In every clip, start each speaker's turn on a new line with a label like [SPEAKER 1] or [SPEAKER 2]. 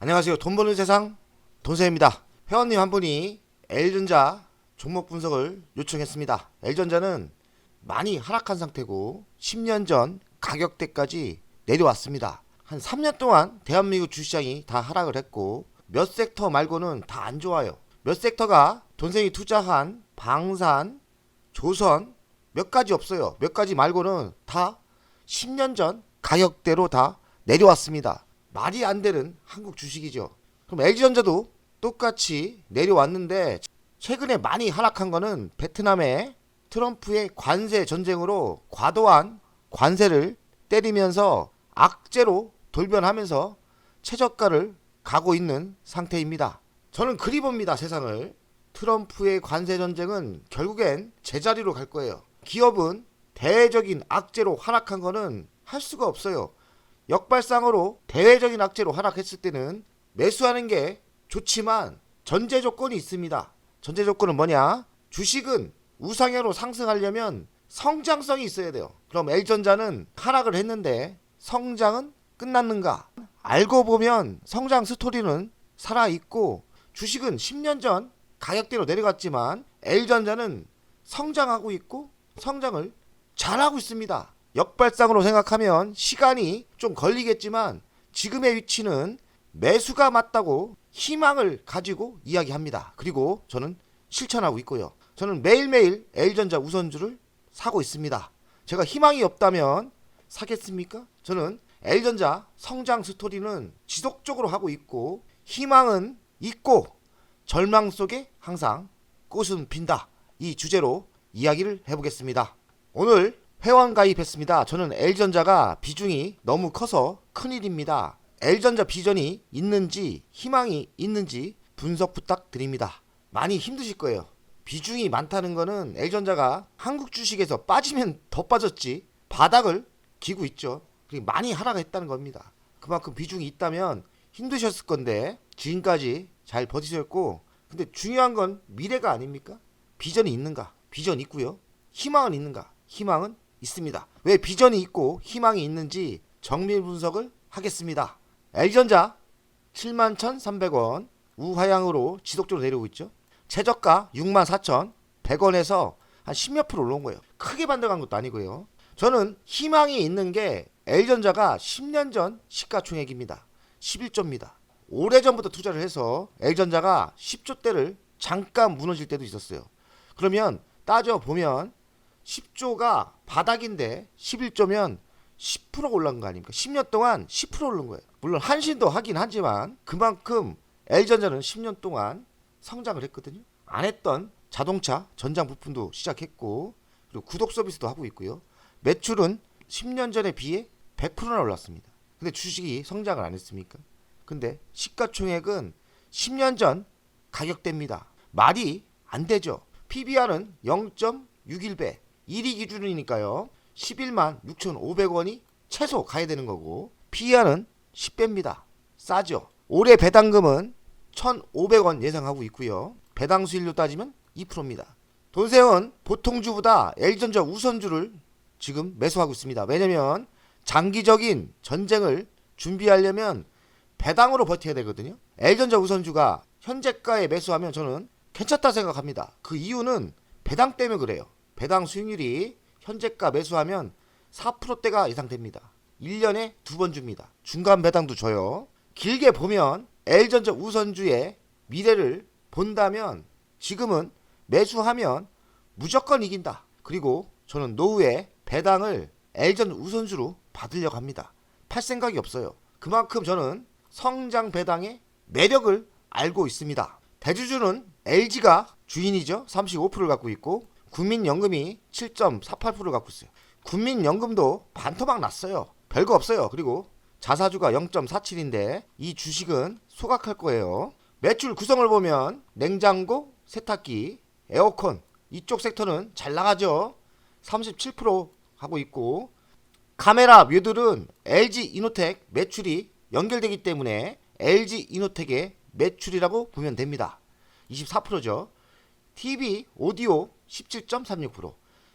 [SPEAKER 1] 안녕하세요. 돈 버는 세상 돈쌤입니다. 회원님 한 분이 L전자 종목 분석을 요청했습니다. L전자는 많이 하락한 상태고 10년 전 가격대까지 내려왔습니다. 한 3년 동안 대한민국 주시장이 다 하락을 했고 몇 섹터 말고는 다 안 좋아요. 몇 섹터가 돈생이 투자한 방산, 조선 몇 가지 없어요. 몇 가지 말고는 다 10년 전 가격대로 다 내려왔습니다. 말이 안 되는 한국 주식이죠. 그럼 LG전자도 똑같이 내려왔는데 최근에 많이 하락한 거는 베트남의 트럼프의 관세 전쟁으로 과도한 관세를 때리면서 악재로 돌변하면서 최저가를 가고 있는 상태입니다. 저는 그리 봅니다, 세상을. 트럼프의 관세 전쟁은 결국엔 제자리로 갈 거예요. 기업은 대외적인 악재로 하락한 거는 할 수가 없어요. 역발상으로 대외적인 악재로 하락했을 때는 매수하는 게 좋지만 전제 조건이 있습니다. 전제 조건은 뭐냐? 주식은 우상향으로 상승하려면 성장성이 있어야 돼요. 그럼 L전자는 하락을 했는데 성장은 끝났는가? 알고 보면 성장 스토리는 살아있고 주식은 10년 전 가격대로 내려갔지만 L전자는 성장하고 있고 성장을 잘하고 있습니다. 역발상으로 생각하면 시간이 좀 걸리겠지만 지금의 위치는 매수가 맞다고 희망을 가지고 이야기합니다. 그리고 저는 실천하고 있고요. 저는 매일매일 L전자 우선주를 사고 있습니다. 제가 희망이 없다면 사겠습니까? 저는 L전자 성장 스토리는 지속적으로 하고 있고 희망은 있고 절망 속에 항상 꽃은 핀다. 이 주제로 이야기를 해보겠습니다. 오늘 회원 가입했습니다. 저는 L전자가 비중이 너무 커서 큰일입니다. L전자 비전이 있는지 희망이 있는지 분석 부탁드립니다. 많이 힘드실 거예요. 비중이 많다는 거는 L전자가 한국 주식에서 빠지면 더 빠졌지 바닥을 기고 있죠. 그리고 많이 하락했다는 겁니다. 그만큼 비중이 있다면 힘드셨을 건데 지금까지 잘 버티셨고 근데 중요한 건 미래가 아닙니까? 비전이 있는가? 비전 있고요. 희망은 있는가? 희망은 있습니다. 왜 비전이 있고 희망이 있는지 정밀 분석을 하겠습니다. L전자 71,300원 우하향으로 지속적으로 내려오고 있죠. 최저가 64,100원에서 한 10몇 프로 올라온 거예요. 크게 반등한 것도 아니고요. 저는 희망이 있는 게 L전자가 10년 전 시가총액입니다. 11조입니다. 오래전부터 투자를 해서 L전자가 10조대를 잠깐 무너질 때도 있었어요. 그러면 따져보면 10조가 바닥인데 11조면 10% 올라간 거 아닙니까? 10년 동안 10% 오른 거예요. 물론 한신도 하긴 하지만 그만큼 L전자는 10년 동안 성장을 했거든요. 안 했던 자동차, 전장 부품도 시작했고 그리고 구독 서비스도 하고 있고요. 매출은 10년 전에 비해 100%나 올랐습니다. 근데 주식이 성장을 안 했습니까? 근데 시가총액은 10년 전 가격대입니다. 말이 안 되죠. PBR은 0.61배 1위 기준이니까요. 11만 6,500원이 최소 가야 되는 거고 PER은 10배입니다. 싸죠. 올해 배당금은 1,500원 예상하고 있고요. 배당 수익률 따지면 2%입니다. 돈세원 보통주보다 L전자 우선주를 지금 매수하고 있습니다. 왜냐면 장기적인 전쟁을 준비하려면 배당으로 버텨야 되거든요. L전자 우선주가 현재가에 매수하면 저는 괜찮다 생각합니다. 그 이유는 배당 때문에 그래요. 배당 수익률이 현재가 매수하면 4%대가 예상됩니다. 1년에 2번 줍니다. 중간 배당도 줘요. 길게 보면 L전자 우선주의 미래를 본다면 지금은 매수하면 무조건 이긴다. 그리고 저는 노후에 배당을 L전자 우선주로 받으려고 합니다. 팔 생각이 없어요. 그만큼 저는 성장 배당의 매력을 알고 있습니다. 대주주는 LG가 주인이죠. 35%를 갖고 있고 국민연금이 7.48%를 갖고 있어요. 국민연금도 반토막 났어요. 별거 없어요. 그리고 자사주가 0.47인데 이 주식은 소각할 거예요. 매출 구성을 보면 냉장고, 세탁기, 에어컨 이쪽 섹터는 잘 나가죠. 37% 하고 있고 카메라 묘들은 LG 이노텍 매출이 연결되기 때문에 LG 이노텍의 매출이라고 보면 됩니다. 24%죠. TV, 오디오 17.36%.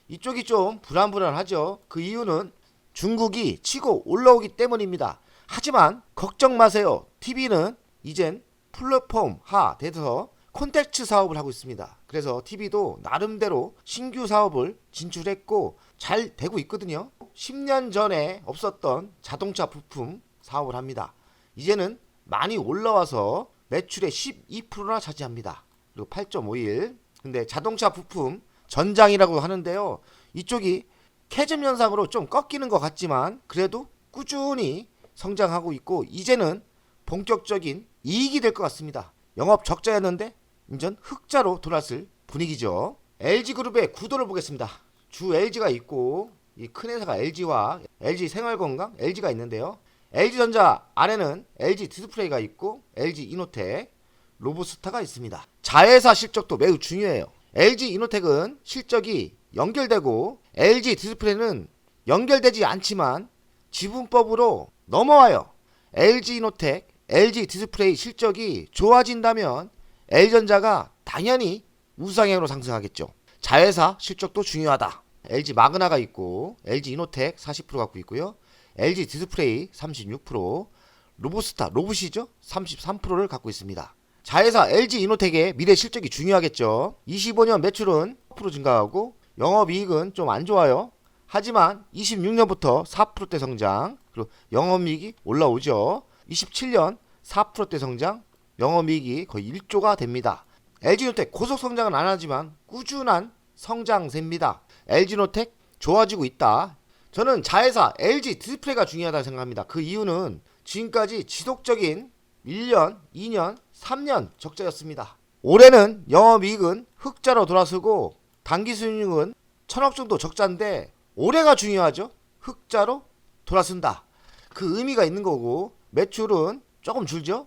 [SPEAKER 1] 이쪽이 좀 불안불안하죠. 그 이유는 중국이 치고 올라오기 때문입니다. 하지만 걱정 마세요. TV는 이젠 플랫폼화 돼서 콘텐츠 사업을 하고 있습니다. 그래서 TV도 나름대로 신규 사업을 진출했고 잘 되고 있거든요. 10년 전에 없었던 자동차 부품 사업을 합니다. 이제는 많이 올라와서 매출의 12%나 차지합니다. 그리고 8.51. 근데 자동차 부품 전장이라고 하는데요. 이쪽이 캐즘 현상으로 좀 꺾이는 것 같지만 그래도 꾸준히 성장하고 있고 이제는 본격적인 이익이 될 것 같습니다. 영업 적자였는데 이젠 흑자로 돌아설 분위기죠. LG그룹의 구도를 보겠습니다. 주 LG가 있고 이 큰 회사가 LG와 LG생활건강, LG가 있는데요. LG전자 아래는 LG디스플레이가 있고 LG이노텍, 로보스타가 있습니다. 자회사 실적도 매우 중요해요. LG이노텍은 실적이 연결되고 LG디스플레이는 연결되지 않지만 지분법으로 넘어와요. LG이노텍, LG디스플레이 실적이 좋아진다면 L전자가 당연히 우상향으로 상승하겠죠. 자회사 실적도 중요하다. LG 마그나가 있고 LG이노텍 40% 갖고 있고요. LG디스플레이 36%, 로보스타, 로봇이죠? 33%를 갖고 있습니다. 자회사 LG이노텍의 미래 실적이 중요하겠죠. 25년 매출은 4% 증가하고 영업이익은 좀 안 좋아요. 하지만 26년부터 4%대 성장, 그리고 영업이익이 올라오죠. 27년 4%대 성장, 영업이익이 거의 1조가 됩니다. LG노텍 고속 성장은 안 하지만 꾸준한 성장세입니다. LG노텍 좋아지고 있다. 저는 자회사 LG디스플레이가 중요하다고 생각합니다. 그 이유는 지금까지 지속적인 1년, 2년, 3년 적자였습니다. 올해는 영업이익은 흑자로 돌아서고 당기순이익은 1000억 정도 적자인데 올해가 중요하죠. 흑자로 돌아선다. 그 의미가 있는 거고 매출은 조금 줄죠.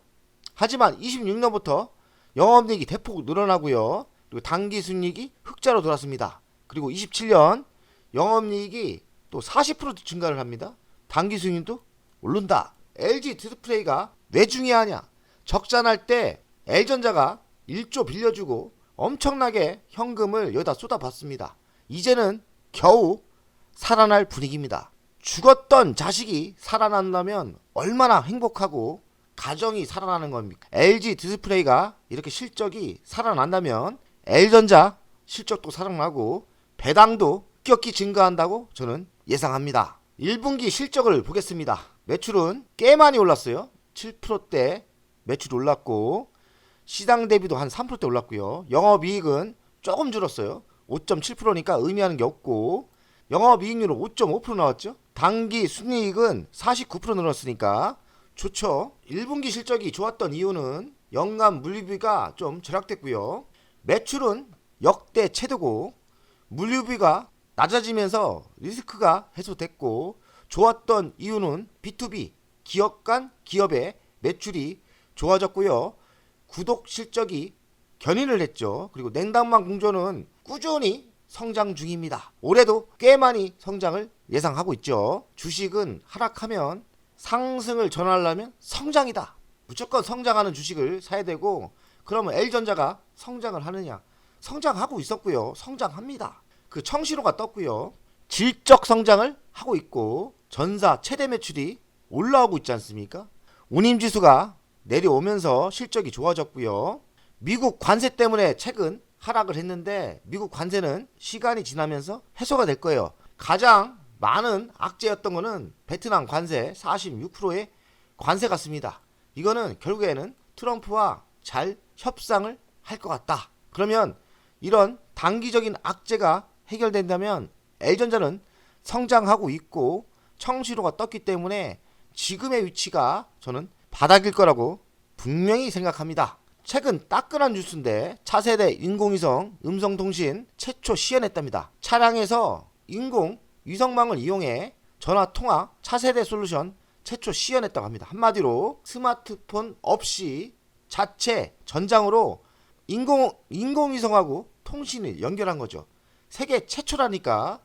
[SPEAKER 1] 하지만 26년부터 영업이익이 대폭 늘어나고요. 그리고 당기순이익이 흑자로 돌아섭니다. 그리고 27년 영업이익이 또 40% 증가를 합니다. 당기순이익도 오른다. LG 디스플레이가 왜 중요하냐? 적자 날 때 L전자가 1조 빌려주고 엄청나게 현금을 여기다 쏟아봤습니다. 이제는 겨우 살아날 분위기입니다. 죽었던 자식이 살아난다면 얼마나 행복하고 가정이 살아나는 겁니까? LG 디스플레이가 이렇게 실적이 살아난다면 L전자 실적도 살아나고 배당도 급격히 증가한다고 저는 예상합니다. 1분기 실적을 보겠습니다. 매출은 꽤 많이 올랐어요. 7%대 매출 올랐고 시장 대비도 한 3%대 올랐고요. 영업이익은 조금 줄었어요. 5.7%니까 의미하는 게 없고 영업이익률은 5.5% 나왔죠. 당기순이익은 49% 늘었으니까 좋죠. 1분기 실적이 좋았던 이유는 연간 물류비가 좀 절약됐고요. 매출은 역대 최대고 물류비가 낮아지면서 리스크가 해소됐고 좋았던 이유는 B2B 기업 간 기업의 매출이 좋아졌고요. 구독 실적이 견인을 했죠. 그리고 냉담만 공조는 꾸준히 성장 중입니다. 올해도 꽤 많이 성장을 예상하고 있죠. 주식은 하락하면 상승을 전하려면 성장이다. 무조건 성장하는 주식을 사야 되고 그러면 L전자가 성장을 하느냐? 성장하고 있었고요. 성장합니다. 그 청시로가 떴고요. 질적 성장을 하고 있고 전사 최대 매출이 올라오고 있지 않습니까? 운임지수가 내려오면서 실적이 좋아졌고요. 미국 관세 때문에 최근 하락을 했는데 미국 관세는 시간이 지나면서 해소가 될 거예요. 가장 많은 악재였던 거는 베트남 관세 46%의 관세 같습니다. 이거는 결국에는 트럼프와 잘 협상을 할 것 같다. 그러면 이런 단기적인 악재가 해결된다면 L전자는 성장하고 있고 청시로가 떴기 때문에 지금의 위치가 저는 바닥일 거라고 분명히 생각합니다. 최근 따끈한 뉴스인데 차세대 인공위성 음성통신 최초 시연했답니다. 차량에서 인공위성망을 이용해 전화통화 차세대 솔루션 최초 시연했다고 합니다. 한마디로 스마트폰 없이 자체 전장으로 인공위성하고 통신을 연결한 거죠. 세계 최초라니까.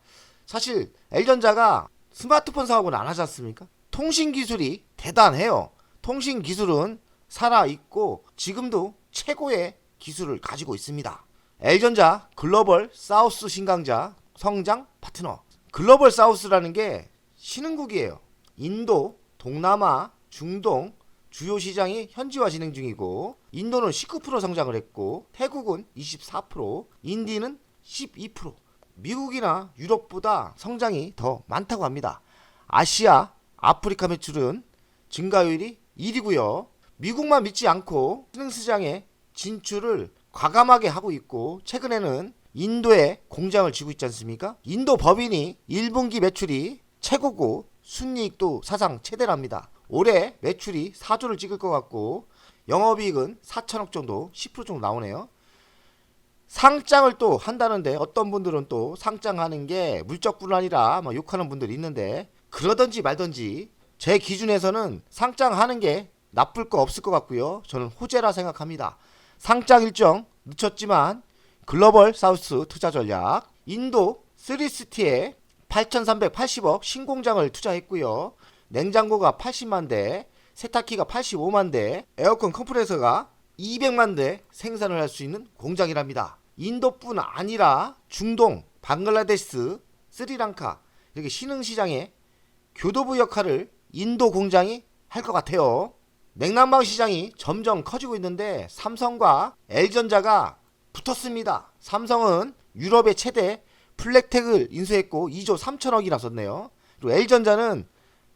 [SPEAKER 1] 사실 L전자가 스마트폰 사업은 안 하지 않습니까? 통신 기술이 대단해요. 통신 기술은 살아있고 지금도 최고의 기술을 가지고 있습니다. L전자 글로벌 사우스 신강자 성장 파트너. 글로벌 사우스라는 게 신흥국이에요. 인도, 동남아, 중동, 주요 시장이 현지화 진행 중이고 인도는 19% 성장을 했고 태국은 24%, 인디는 12%, 미국이나 유럽보다 성장이 더 많다고 합니다. 아시아, 아프리카 매출은 증가율이 1위고요. 미국만 믿지 않고 신흥시장에 진출을 과감하게 하고 있고 최근에는 인도에 공장을 쥐고 있지 않습니까? 인도 법인이 1분기 매출이 최고고 순이익도 사상 최대랍니다. 올해 매출이 4조를 찍을 것 같고 영업이익은 4천억 정도, 10% 정도 나오네요. 상장을 또 한다는데 어떤 분들은 또 상장하는 게 물적불안이라 막 욕하는 분들이 있는데 그러든지 말든지 제 기준에서는 상장하는 게 나쁠 거 없을 것 같고요. 저는 호재라 생각합니다. 상장 일정 늦췄지만 글로벌 사우스 투자 전략 인도 3시티에 8,380억 신공장을 투자했고요. 냉장고가 80만 대, 세탁기가 85만 대, 에어컨 컴프레서가 200만 대 생산을 할 수 있는 공장이랍니다. 인도뿐 아니라 중동, 방글라데시, 스리랑카 이렇게 신흥시장에 교도부 역할을 인도 공장이 할 것 같아요. 냉난방 시장이 점점 커지고 있는데 삼성과 LG전자가 붙었습니다. 삼성은 유럽의 최대 플렉텍을 인수했고 2조 3천억이나 썼네요. 그리고 LG전자는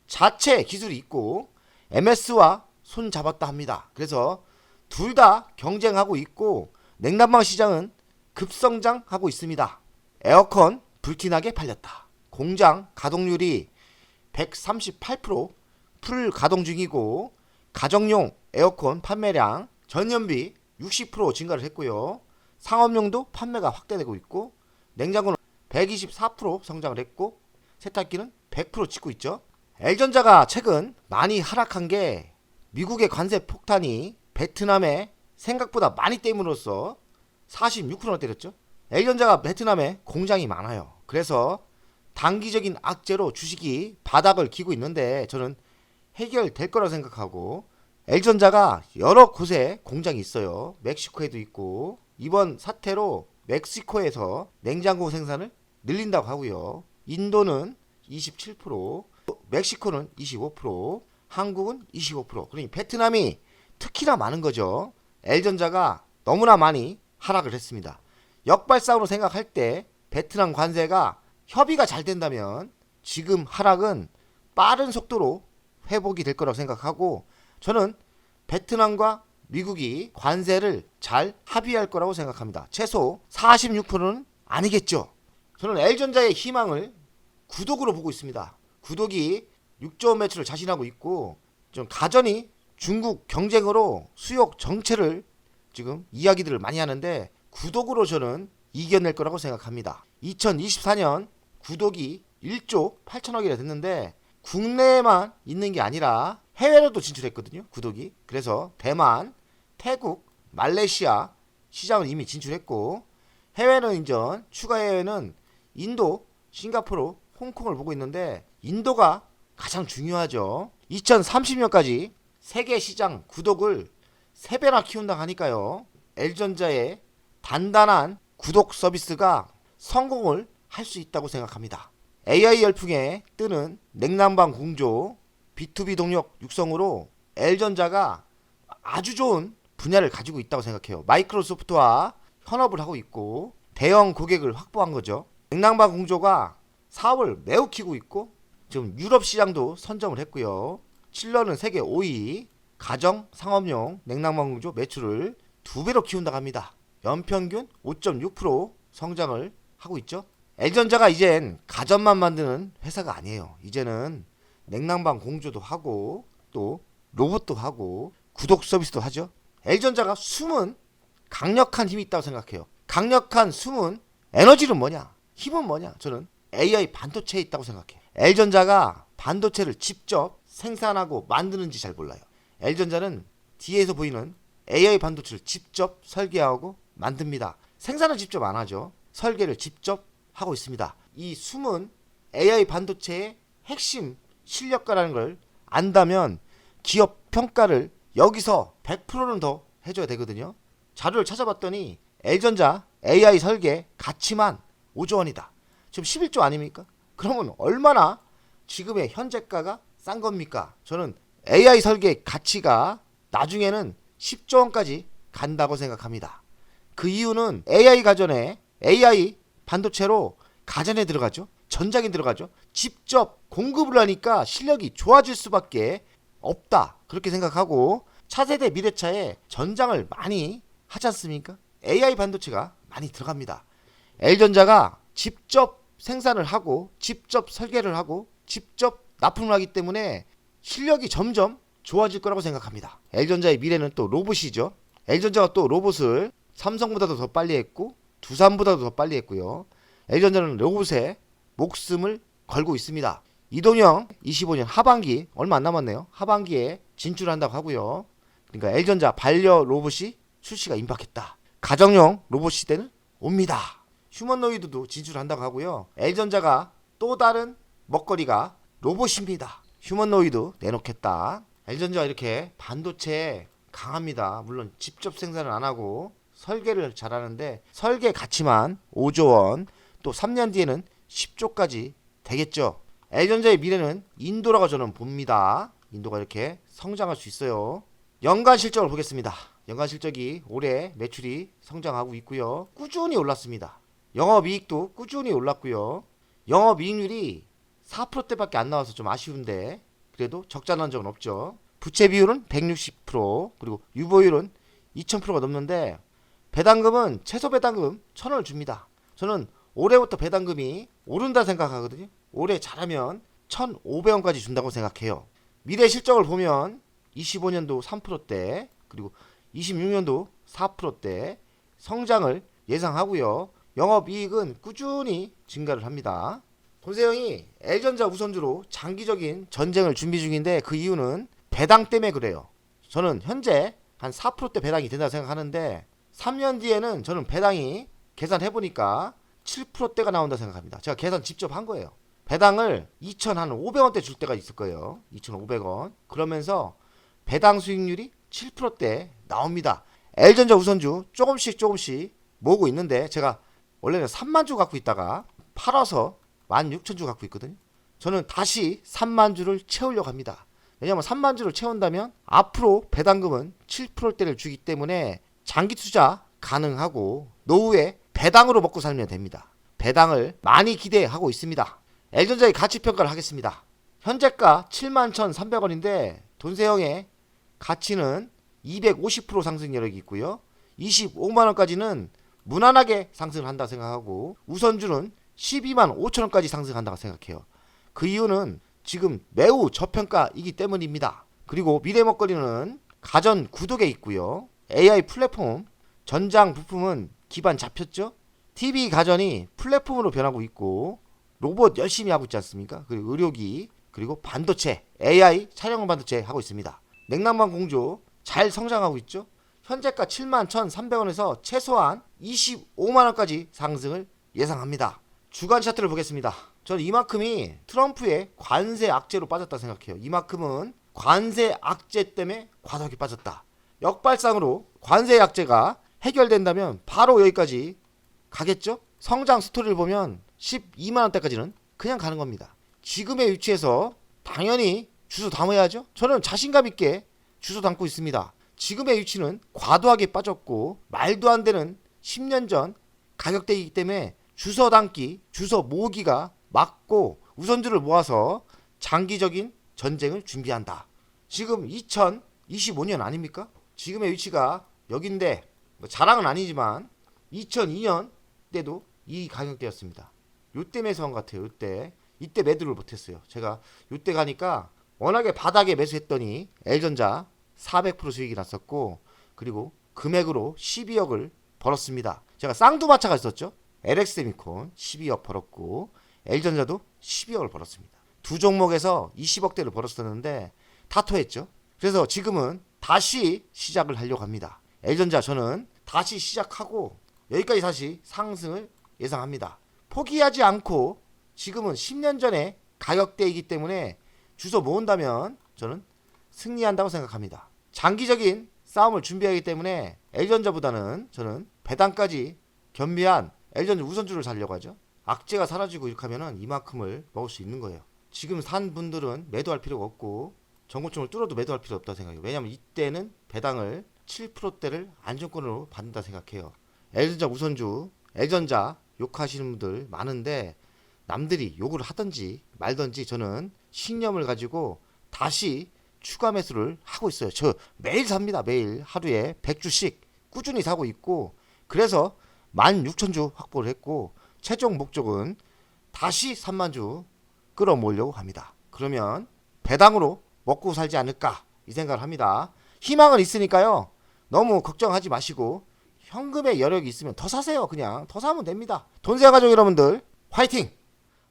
[SPEAKER 1] 자체 기술이 있고 MS와 손 잡았다 합니다. 그래서 둘 다 경쟁하고 있고 냉난방 시장은 급성장하고 있습니다. 에어컨 불티나게 팔렸다. 공장 가동률이 138%풀 가동 중이고 가정용 에어컨 판매량 전년비 60% 증가를 했고요. 상업용도 판매가 확대되고 있고 냉장고는 124% 성장을 했고 세탁기는 100% 찍고 있죠. L전자가 최근 많이 하락한 게 미국의 관세 폭탄이 베트남에 생각보다 많이 땜으로써 46%나 때렸죠. L전자가 베트남에 공장이 많아요. 그래서 단기적인 악재로 주식이 바닥을 기고 있는데 저는 해결될 거라 생각하고 L전자가 여러 곳에 공장이 있어요. 멕시코에도 있고 이번 사태로 멕시코에서 냉장고 생산을 늘린다고 하고요. 인도는 27%, 멕시코는 25%, 한국은 25%. 그러니 베트남이 특히나 많은 거죠. L전자가 너무나 많이 하락을 했습니다. 역발상으로 생각할 때 베트남 관세가 협의가 잘 된다면 지금 하락은 빠른 속도로 회복이 될 거라고 생각하고 저는 베트남과 미국이 관세를 잘 합의할 거라고 생각합니다. 최소 46%는 아니겠죠. 저는 L전자의 희망을 구독으로 보고 있습니다. 구독이 6조 원 매출을 자신하고 있고 좀 가전이 중국 경쟁으로 수요 정체를 지금 이야기들을 많이 하는데 구독으로 저는 이겨낼 거라고 생각합니다. 2024년 구독이 1조 8천억이나 됐는데 국내에만 있는 게 아니라 해외로도 진출했거든요. 구독이. 그래서 대만, 태국, 말레이시아 시장을 이미 진출했고 해외는 이제 추가 해외는 인도, 싱가포르, 홍콩을 보고 있는데 인도가 가장 중요하죠. 2030년까지 세계 시장 구독을 3배나 키운다고 하니까요. L전자의 단단한 구독 서비스가 성공을 할 수 있다고 생각합니다. AI 열풍에 뜨는 냉난방 공조, B2B 동력 육성으로 L전자가 아주 좋은 분야를 가지고 있다고 생각해요. 마이크로소프트와 현업을 하고 있고 대형 고객을 확보한 거죠. 냉난방 공조가 사업을 매우 키고 있고 지금 유럽 시장도 선점을 했고요. 칠러는 세계 5위, 가정 상업용 냉난방 공조 매출을 2배로 키운다고 합니다. 연평균 5.6% 성장을 하고 있죠. L전자가 이젠 가전만 만드는 회사가 아니에요. 이제는 냉난방 공조도 하고 또 로봇도 하고 구독 서비스도 하죠. L전자가 숨은 강력한 힘이 있다고 생각해요. 강력한 숨은 에너지는 뭐냐? 힘은 뭐냐? 저는 AI 반도체에 있다고 생각해요. L전자가 반도체를 직접 생산하고 만드는지 잘 몰라요. L전자는 뒤에서 보이는 AI 반도체를 직접 설계하고 만듭니다. 생산을 직접 안 하죠. 설계를 직접 하고 있습니다. 이 숨은 AI 반도체의 핵심 실력가라는 걸 안다면 기업 평가를 여기서 100%는 더 해줘야 되거든요. 자료를 찾아봤더니 L전자 AI 설계 가치만 5조 원이다. 지금 11조 아닙니까? 그러면 얼마나 지금의 현재가가 싼 겁니까? 저는 AI 설계 가치가 나중에는 10조 원까지 간다고 생각합니다. 그 이유는 AI 가전에 AI 반도체로 가전에 들어가죠. 전장에 들어가죠. 직접 공급을 하니까 실력이 좋아질 수밖에 없다. 그렇게 생각하고 차세대 미래차에 전장을 많이 하지 않습니까? AI 반도체가 많이 들어갑니다. L전자가 직접 생산을 하고 직접 설계를 하고 직접 납품을 하기 때문에 실력이 점점 좋아질 거라고 생각합니다. L전자의 미래는 또 로봇이죠. L전자가 또 로봇을 삼성보다도 더 빨리 했고 두산보다도 더 빨리 했고요. L전자는 로봇에 목숨을 걸고 있습니다. 이동형 25년 하반기 얼마 안 남았네요. 하반기에 진출한다고 하고요. 그러니까 L전자 반려 로봇이 출시가 임박했다. 가정용 로봇 시대는 옵니다. 휴머노이드도 진출한다고 하고요. L전자가 또 다른 먹거리가 로봇입니다. 휴머노이드 내놓겠다. L전자가 이렇게 반도체에 강합니다. 물론 직접 생산을 안 하고 설계를 잘하는데 설계 가치만 5조 원, 또 3년 뒤에는 10조까지 되겠죠. L전자의 미래는 인도라고 저는 봅니다. 인도가 이렇게 성장할 수 있어요. 연간 실적을 보겠습니다. 연간 실적이 올해 매출이 성장하고 있고요. 꾸준히 올랐습니다. 영업이익도 꾸준히 올랐고요. 영업이익률이 4%대밖에 안 나와서 좀 아쉬운데 그래도 적자 난 적은 없죠. 부채 비율은 160%, 그리고 유보율은 2000%가 넘는데 배당금은 최소 배당금 1000원을 줍니다. 저는 올해부터 배당금이 오른다 생각하거든요. 올해 잘하면 1500원까지 준다고 생각해요. 미래 실적을 보면 25년도 3%대, 그리고 26년도 4%대 성장을 예상하고요. 영업이익은 꾸준히 증가를 합니다. 돈세영이 L전자 우선주로 장기적인 전쟁을 준비 중인데 그 이유는 배당 때문에 그래요. 저는 현재 한 4%대 배당이 된다고 생각하는데 3년 뒤에는 저는 배당이 계산해보니까 7%대가 나온다 생각합니다. 제가 계산 직접 한 거예요. 배당을 2,500원대 줄 때가 있을 거예요. 2,500원. 그러면서 배당 수익률이 7%대 나옵니다. L전자 우선주 조금씩 모으고 있는데 제가 원래는 3만 주 갖고 있다가 팔아서 16,000주 갖고 있거든요. 저는 다시 3만 주를 채우려고 합니다. 왜냐하면 3만 주를 채운다면 앞으로 배당금은 7%대를 주기 때문에 장기 투자 가능하고 노후에 배당으로 먹고 살면 됩니다. 배당을 많이 기대하고 있습니다. L전자의 가치평가를 하겠습니다. 현재가 71,300원인데 돈세형의 가치는 250% 상승 여력이 있고요. 25만원까지는 무난하게 상승을 한다 생각하고 우선주는 12만 5천원까지 상승한다고 생각해요. 그 이유는 지금 매우 저평가이기 때문입니다. 그리고 미래 먹거리는 가전 구독에 있고요. AI 플랫폼, 전장 부품은 기반 잡혔죠. TV 가전이 플랫폼으로 변하고 있고 로봇 열심히 하고 있지 않습니까? 그리고 의료기, 그리고 반도체, AI 차량용 반도체 하고 있습니다. 냉난방 공조 잘 성장하고 있죠. 현재가 71,300원에서 최소한 25만원까지 상승을 예상합니다. 주간 차트를 보겠습니다. 저는 이만큼이 트럼프의 관세 악재로 빠졌다 생각해요. 이만큼은 관세 악재 때문에 과도하게 빠졌다. 역발상으로 관세 악재가 해결된다면 바로 여기까지 가겠죠? 성장 스토리를 보면 12만원대까지는 그냥 가는 겁니다. 지금의 위치에서 당연히 주소 담아야죠. 저는 자신감 있게 주소 담고 있습니다. 지금의 위치는 과도하게 빠졌고 말도 안 되는 10년 전 가격대이기 때문에 주소 담기, 주소 모으기가 맞고 우선주를 모아서 장기적인 전쟁을 준비한다. 지금 2025년 아닙니까? 지금의 위치가 여긴데 뭐 자랑은 아니지만 2002년 때도 이 가격대였습니다. 요때 매수한 것 같아요. 이때 매도를 못했어요. 제가 요때 가니까 워낙에 바닥에 매수했더니 L전자 400% 수익이 났었고 그리고 금액으로 12억을 벌었습니다. 제가 쌍두마차가 있었죠. LX세미콘 12억 벌었고 L전자도 12억을 벌었습니다. 두 종목에서 20억대를 벌었었는데 다 토했죠. 그래서 지금은 다시 시작을 하려고 합니다. L전자 저는 다시 시작하고 여기까지 다시 상승을 예상합니다. 포기하지 않고 지금은 10년 전에 가격대이기 때문에 주소 모은다면 저는 승리한다고 생각합니다. 장기적인 싸움을 준비하기 때문에 L전자보다는 저는 배당까지 겸비한 L전자 우선주를 살려고 하죠. 악재가 사라지고 이렇게 하면은 이만큼을 먹을 수 있는 거예요. 지금 산 분들은 매도할 필요가 없고 정고점을 뚫어도 매도할 필요 없다 생각해요. 왜냐면 이때는 배당을 7%대를 안정권으로 받는다 생각해요. L전자 우선주, L전자 욕하시는 분들 많은데 남들이 욕을 하든지 말든지 저는 신념을 가지고 다시 추가 매수를 하고 있어요. 저 매일 삽니다. 매일 하루에 100주씩 꾸준히 사고 있고 그래서 16,000주 확보를 했고 최종 목적은 다시 3만주 끌어모으려고 합니다. 그러면 배당으로 먹고 살지 않을까 이 생각을 합니다. 희망은 있으니까요. 너무 걱정하지 마시고 현금의 여력이 있으면 더 사세요. 그냥 더 사면 됩니다. 돈세어 가족 여러분들 화이팅!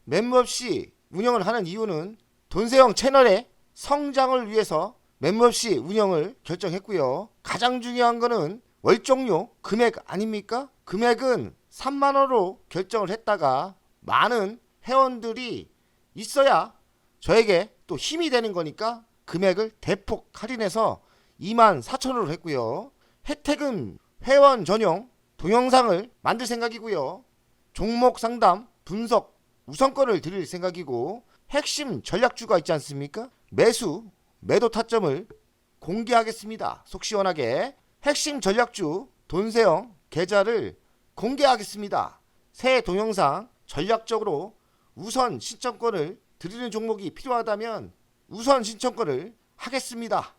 [SPEAKER 1] 멤버십 운영을 하는 이유는 돈세형 채널의 성장을 위해서 멤버십 운영을 결정했고요. 가장 중요한 거는 월정료 금액 아닙니까? 금액은 3만원으로 결정을 했다가 많은 회원들이 있어야 저에게 또 힘이 되는 거니까 금액을 대폭 할인해서 24,000원으로 했고요. 혜택은 회원 전용 동영상을 만들 생각이고요. 종목 상담 분석 우선권을 드릴 생각이고 핵심 전략주가 있지 않습니까? 매도 타점을 공개하겠습니다. 속 시원하게 핵심 전략주 돈세형 계좌를 공개하겠습니다. 새 동영상 전략적으로 우선 신청권을 드리는 종목이 필요하다면 우선 신청권을 하겠습니다.